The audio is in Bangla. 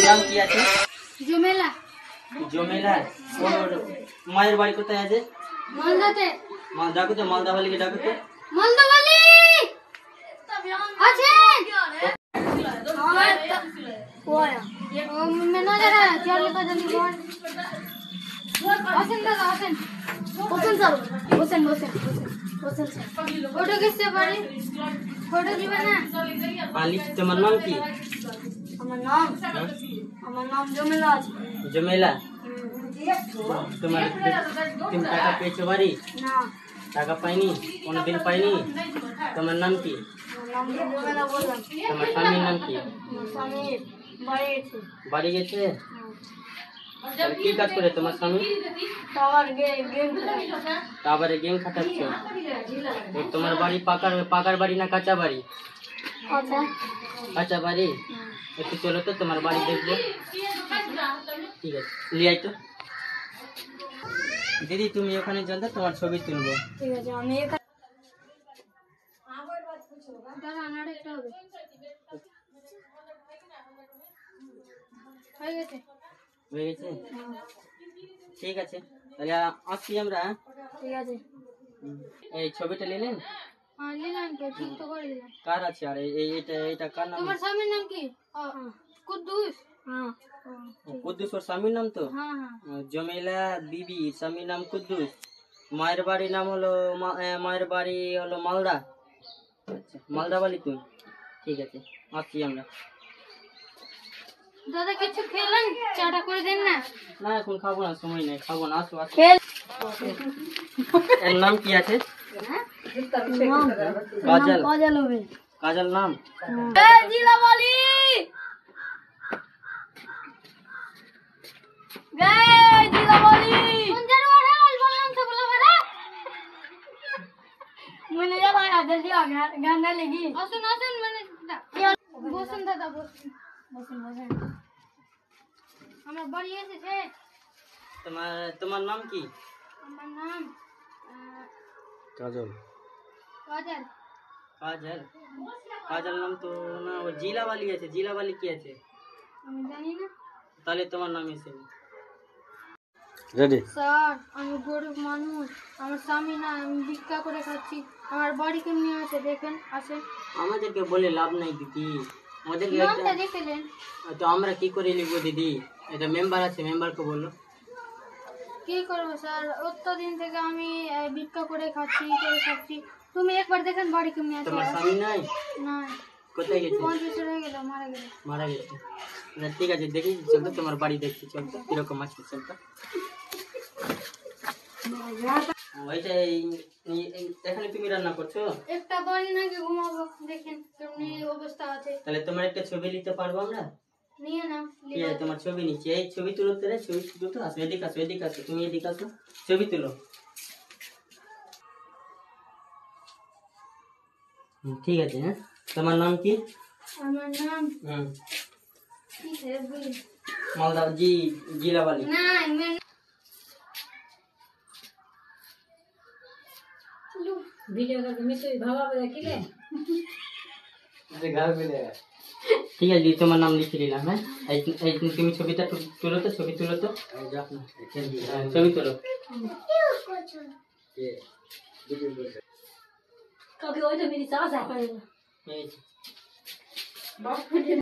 নাম কি আছে? জমেলা। জমেলা। ওর মায়ের বাড়ি কোথায় আছে? মালদাতে। ডাকো তো, মালদা বালিকে ডাকো তো। মালদা বালি আছে। ওয়া ও ম্যানেজার है चल का जल्दी बोल। बसन दादा बसन। बसन सर बसन बसन बसन सर फोटो किससे पड़ी? फोटो जीवन ना पाली। তোমার নাম কি? আমার নাম জমেলা আছে। জমেলা। তোমার তুমি টাকা পেয়েছো বাড়ি? না টাকা পাইনি, কোনদিন পাইনি। তোমার নাম কি? নাম জমেলা বললাম। তোমার স্বামীর নাম কি? স্বামী বাড়ি গেছে। বাড়ি গেছে। তাহলে কি কাজ করে তোমার স্বামী? টাওয়ার গেম টাওয়ারে গেম খাটাচ্ছে। তো তোমার বাড়ি পাকার বাড়ি না কাঁচা বাড়ি? আচ্ছা কাঁচা বাড়ি। একটু চলো তো তোমার বাড়ি দেখবো। ঠিক আছে, নিয়ে আয় তো। দিদি তুমি ওখানে চলতে, তোমার ছবি তুলবো। ঠিক আছে আমি এখানে দাঁড়া আনাড়টা হবে। হয়ে গেছে। হয়ে গেছে? ঠিক আছে, তাহলে আসছি আমরা। ঠিক আছে। এই ছবিটা নিলেন? হ্যাঁ নিলাম তো, ঠিক তো করে দিলাম। কার আছে? আর এইটা কার নাম? তোমার স্বামীর নাম কি? কুদ্দুস। হ্যাঁ কুদ্দুস ওর স্বামীর নাম তো? হ্যাঁ হ্যাঁ। জমেলা বিবি, স্বামীর নাম কুদ্দুস। মায়ের বাড়ির নাম হলো মায়ের বাড়ি হলো মালদা। আচ্ছা, মালদা বালি তুই। ঠিক আছে, আসছি আমরা। দাদা কিছু খেলেন? চাটা করে দেন না। না এখন খাবো না, সময় নেই, খাবো না। আসো আসো। খেল। এর নাম কি আছে? কাজল। কাজল হবে। কাজল নাম? এই জিলাবালি এই জিলাবালি কোন জানোয়ার है বললাম তো বলো मेरा मैंने यार आया जल्दी आ गया गाना लगी আসুন আসুন মানে বসুন দাদা বসুন বসুন বসুন আমার বাড়ি এসেছে। তোমার নাম কি? আমার নাম কাজল। কাজল। কাজল। কাজল নাম তো না, ও জিলাবালি আছে। জিলাবালি কি আছে? আমি জানি না। তাহলে তোমার নাম এসে রেডি। স্যার আমি গরিব মানুষ, আমার স্বামী না, আমি ভিক্ষা করে খাচ্ছি। আমার বাড়ি কেমনি আছে দেখেন। আসেন। আমাদেরকে বলে লাভ নাই দিদি, আমাদেরকে নামটা দেখলেন তো আমরা কি করে লিখবো দিদি? এটা মেম্বার আছে, মেম্বারকে বলো। কি করবো স্যার, অতদিন থেকে আমি ভিক্ষা করে খাচ্ছি। তুমি একবার দেখেন বাড়ি কেমনি আছে। তোমার স্বামী নাই? না কোথায় গেছে? 5 বছর হয়ে গেল, মারা গেল। মারা গেছে। আচ্ছা, ঠিক আছে, দেখি চলতো তোমার বাড়ি দেখছি, চলতো কিরকম আছে চলতো। ওইটা এখানে তুমি রান্না করছো? একটা বাড়ি নাকি ঘুমাবো, দেখেন কেমনি অবস্থা আছে। তাহলে তোমার একটা ছবি নিতে পারবো আমরা? নিয়ে নাও। ঠিক আছে, তোমার ছবি নিচ্ছি। এই ছবি তুলো তো রে, ছবি তুলো তো। আসো এদিকে, আসো এদিকে, আসো তুমি এদিকে আসো, ছবি তুলো। ঠিক আছে। হ্যাঁ, তোমার নাম কি? আমার নাম কি है বলি? মালদা জিলাবালি। না ভিডিও করতে মিশে ভাবা বলে কি রে আরে গাল বেলে। ঠিক আছে, তোমার নাম লিখে দিলাম। হ্যাঁ, এই তুমি ছবিটা তুলো তো, ছবি তুলো তো, ছবি তুলো। कभी वही तो मेरी सास है।